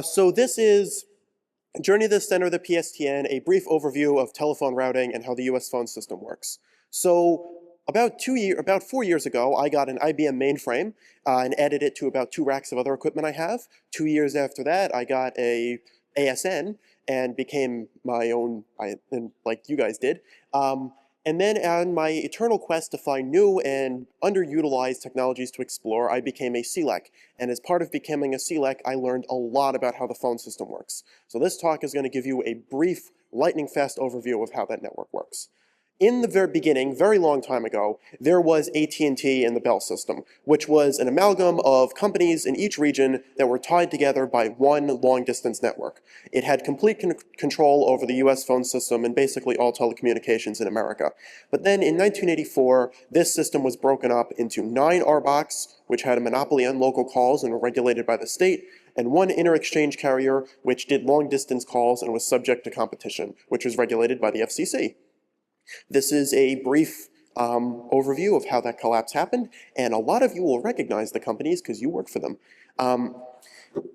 So this is Journey to the Center of the PSTN, a brief overview of telephone routing and how the US phone system works. So about 4 years ago, I got an IBM mainframe and added it to about 2 racks of other equipment I have. 2 years after that, I got a ASN and became my own, like you guys did. And then on my eternal quest to find new and underutilized technologies to explore, I became a CLEC. And as part of becoming a CLEC, I learned a lot about how the phone system works. So this talk is going to give you a brief, lightning-fast overview of how that network works. In the very beginning, very long time ago, there was AT&T in the Bell system, which was an amalgam of companies in each region that were tied together by one long-distance network. It had complete control over the US phone system and basically all telecommunications in America. But then in 1984, this system was broken up into 9 RBOCs, which had a monopoly on local calls and were regulated by the state, and 1 inter-exchange carrier, which did long-distance calls and was subject to competition, which was regulated by the FCC. This is a brief overview of how that collapse happened, and a lot of you will recognize the companies because you work for them.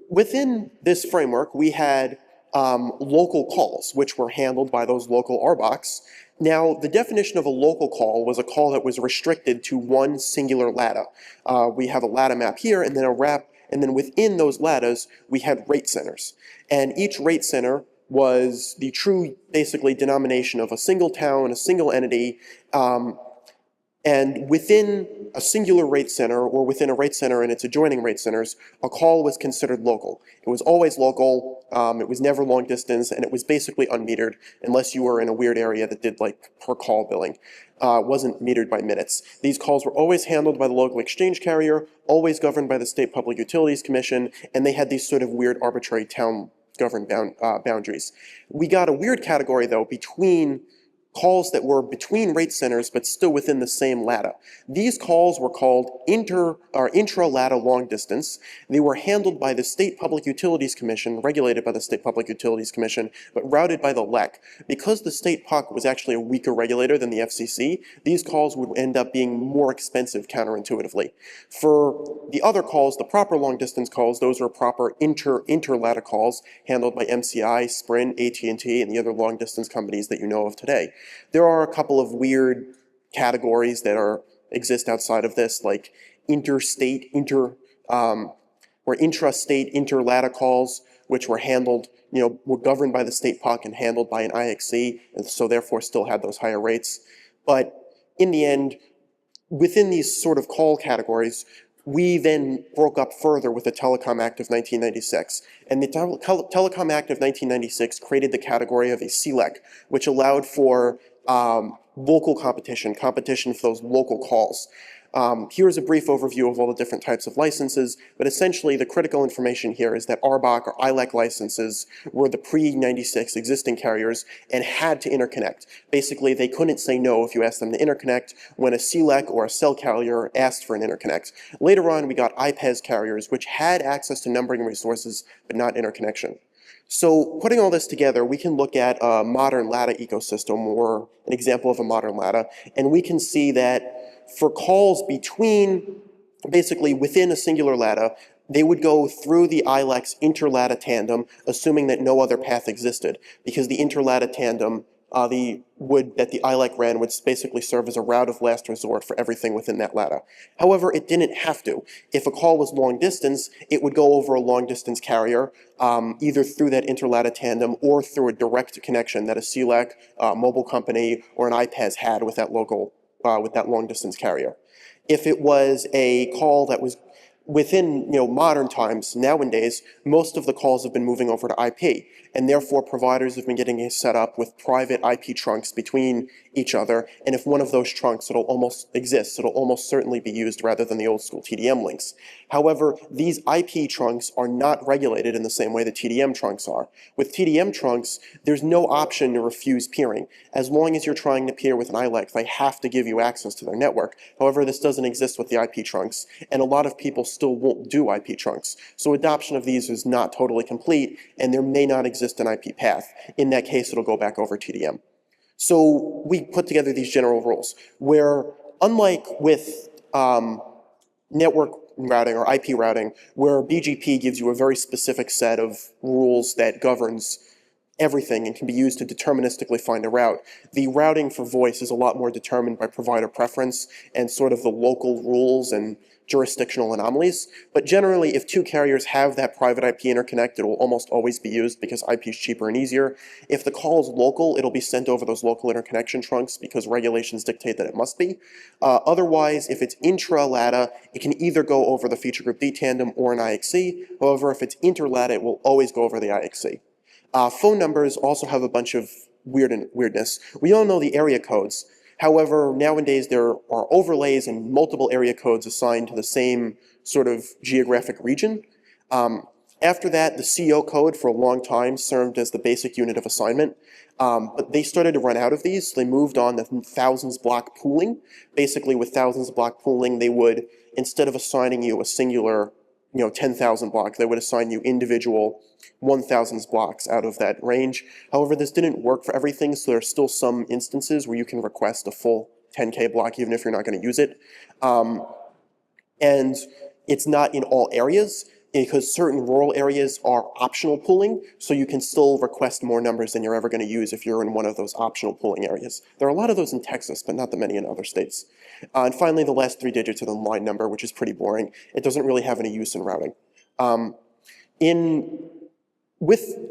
Within this framework, we had local calls, which were handled by those local RBOCs. Now, the definition of a local call was a call that was restricted to one singular LATA. We have a LATA map here, and then within those LATAs, we had rate centers. And each rate center was the true, basically, denomination of a single town, a single entity, and within a singular rate center, or within a rate center and its adjoining rate centers, a call was considered local. It was always local, it was never long distance, and it was basically unmetered, unless you were in a weird area that did like per call billing. Wasn't metered by minutes. These calls were always handled by the local exchange carrier, always governed by the State Public Utilities Commission, and they had these sort of weird arbitrary town governed boundaries. We got a weird category, though, between calls that were between rate centers but still within the same LATA. These calls were called intra-LATA long distance. They were handled by the State Public Utilities Commission, regulated by the State Public Utilities Commission, but routed by the LEC. Because the state PUC was actually a weaker regulator than the FCC, these calls would end up being more expensive counterintuitively. For the other calls, the proper long distance calls, those are proper inter-LATA calls handled by MCI, Sprint, AT&T, and the other long distance companies that you know of today. There are a couple of weird categories that exist outside of this, like intrastate inter-LATA calls, which were handled, were governed by the state PUC and handled by an IXC, and so therefore still had those higher rates. But in the end, within these sort of call categories, we then broke up further with the Telecom Act of 1996. And the Telecom Act of 1996 created the category of a CLEC, which allowed for local competition for those local calls. Here's a brief overview of all the different types of licenses, but essentially the critical information here is that RBOC or ILEC licenses were the pre-96 existing carriers and had to interconnect. Basically, they couldn't say no if you asked them to interconnect when a CLEC or a cell carrier asked for an interconnect. Later on, we got IPES carriers, which had access to numbering resources, but not interconnection. So putting all this together, we can look at a modern LATA ecosystem, or an example of a modern LATA, and we can see that for calls basically within a singular LATA, they would go through the ILEC's inter-LATA tandem, assuming that no other path existed, because the inter-LATA tandem that the ILEC ran would basically serve as a route of last resort for everything within that LATA. However, it didn't have to. If a call was long distance, it would go over a long distance carrier, either through that inter-LATA tandem or through a direct connection that a CLEC, mobile company, or an IPES had with that long distance carrier. If it was a call that was within modern times, nowadays, most of the calls have been moving over to IP, and therefore providers have been getting set up with private IP trunks between each other, and if one of those trunks it'll almost certainly be used rather than the old school TDM links. However, these IP trunks are not regulated in the same way that TDM trunks are. With TDM trunks, there's no option to refuse peering. As long as you're trying to peer with an ILEC, they have to give you access to their network. However, this doesn't exist with the IP trunks, and a lot of people still won't do IP trunks. So adoption of these is not totally complete, and there may not exist an IP path. In that case, it'll go back over TDM. So we put together these general rules where, unlike with network routing or IP routing, where BGP gives you a very specific set of rules that governs everything and can be used to deterministically find a route. The routing for voice is a lot more determined by provider preference and sort of the local rules and jurisdictional anomalies. But generally, if two carriers have that private IP interconnect, it will almost always be used because IP is cheaper and easier. If the call is local, it'll be sent over those local interconnection trunks because regulations dictate that it must be. Otherwise, if it's intra-LATA, it can either go over the feature group D tandem or an IXC. However, if it's inter-LATA, it will always go over the IXC. Phone numbers also have a bunch of weirdness. We all know the area codes. However, nowadays there are overlays and multiple area codes assigned to the same sort of geographic region. After that, the CO code for a long time served as the basic unit of assignment. But they started to run out of these. So they moved on to thousands block pooling. Basically, with thousands block pooling, they would, instead of assigning you a singular 10,000 blocks, they would assign you individual 1,000 blocks out of that range. However, this didn't work for everything, so there are still some instances where you can request a full 10K block even if you're not going to use it. And it's not in all areas, because certain rural areas are optional pooling, so you can still request more numbers than you're ever going to use if you're in one of those optional pooling areas. There are a lot of those in Texas, but not that many in other states. And finally, the last 3 digits of the line number, which is pretty boring. It doesn't really have any use in routing.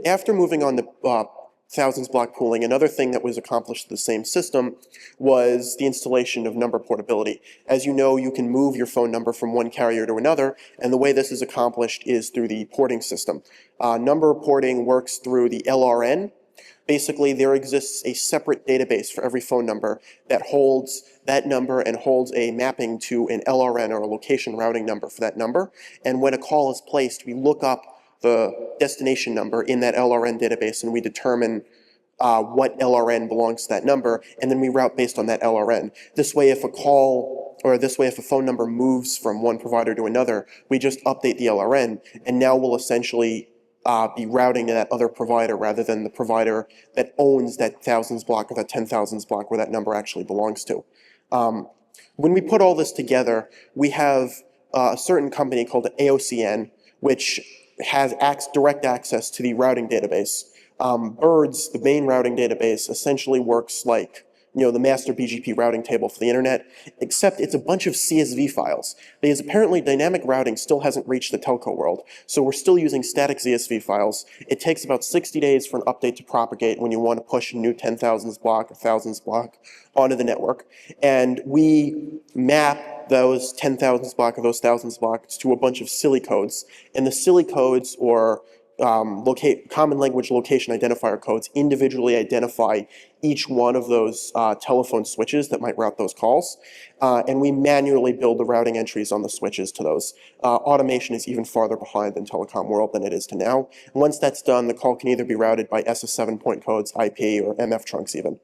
After moving on to thousands block pooling, another thing that was accomplished in the same system was the installation of number portability. As you know, you can move your phone number from one carrier to another, and the way this is accomplished is through the porting system. Number porting works through the LRN. Basically, there exists a separate database for every phone number that holds that number and holds a mapping to an LRN or a location routing number for that number. And when a call is placed, we look up the destination number in that LRN database and we determine what LRN belongs to that number, and then we route based on that LRN. This way, if a phone number moves from one provider to another, we just update the LRN, and now we'll essentially be routing to that other provider rather than the provider that owns that thousands block or that 10,000s block where that number actually belongs to. When we put all this together, we have a certain company called AOCN, which has direct access to the routing database. BIRDS, the main routing database, essentially works like the master BGP routing table for the internet, except it's a bunch of CSV files. Because apparently dynamic routing still hasn't reached the telco world, so we're still using static CSV files. It takes about 60 days for an update to propagate when you want to push a new 10,000s block or 1000s block onto the network. And we map those 10,000s block or those 1000s blocks to a bunch of silly codes. And the silly codes, or common language location identifier codes, individually identify each one of those telephone switches that might route those calls. And we manually build the routing entries on the switches to those. Automation is even farther behind than telecom world than it is to now. Once that's done, the call can either be routed by SS7 point codes, IP, or MF trunks even.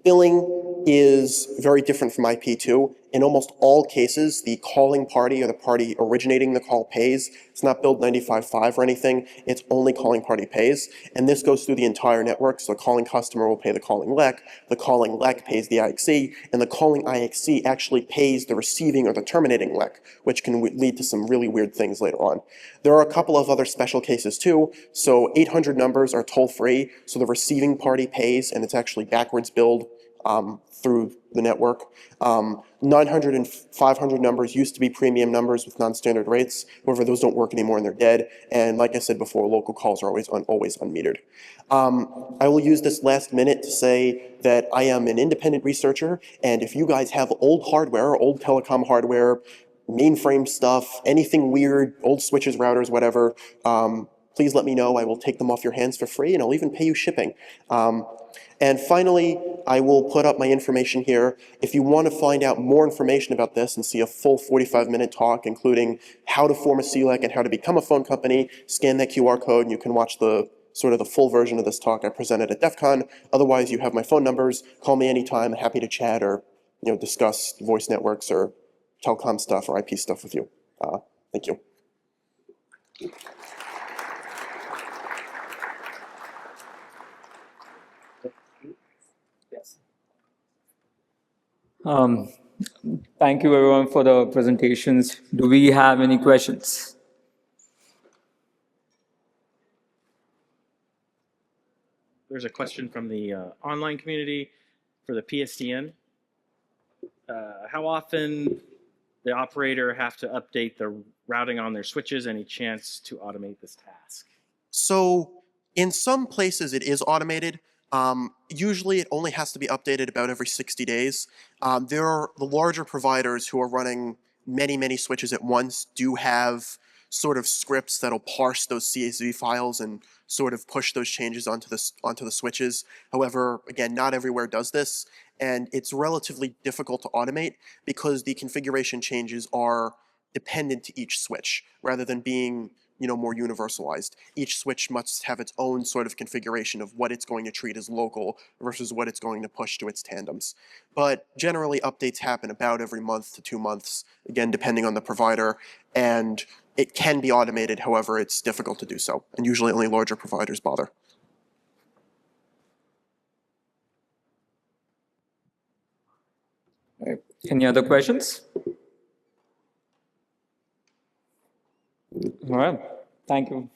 Billing is very different from IP2. In almost all cases, the calling party or the party originating the call pays. It's not billed 95.5 or anything. It's only calling party pays. And this goes through the entire network. So the calling customer will pay the calling LEC, the calling LEC pays the IXC, and the calling IXC actually pays the receiving or the terminating LEC, which can lead to some really weird things later on. There are a couple of other special cases too. So 800 numbers are toll-free, so the receiving party pays, and it's actually backwards billed through the network. 900 and 500 numbers used to be premium numbers with non-standard rates. However, those don't work anymore and they're dead. And like I said before, local calls are always unmetered. I will use this last minute to say that I am an independent researcher, and if you guys have old hardware, old telecom hardware, mainframe stuff, anything weird, old switches, routers, whatever, please let me know. I will take them off your hands for free, and I'll even pay you shipping. And finally, I will put up my information here. If you want to find out more information about this and see a full 45-minute talk, including how to form a CLEC and how to become a phone company, scan that QR code and you can watch the full version of this talk I presented at DEF CON. Otherwise, you have my phone numbers. Call me anytime. I'm happy to chat or discuss voice networks or telecom stuff or IP stuff with you. Thank you. Thank you everyone for the presentations. Do we have any questions? There's a question from the online community for the PSTN. How often the operator have to update the routing on their switches? Any chance to automate this task? So in some places it is automated. Usually it only has to be updated about every 60 days. There are the larger providers who are running many switches at once do have sort of scripts that'll parse those CSV files and sort of push those changes onto the switches. However, again, not everywhere does this, and it's relatively difficult to automate because the configuration changes are dependent to each switch rather than being more universalized. Each switch must have its own sort of configuration of what it's going to treat as local versus what it's going to push to its tandems. But generally updates happen about every month to 2 months, again depending on the provider, and it can be automated, however it's difficult to do so, and usually only larger providers bother. Any other questions? All right, thank you.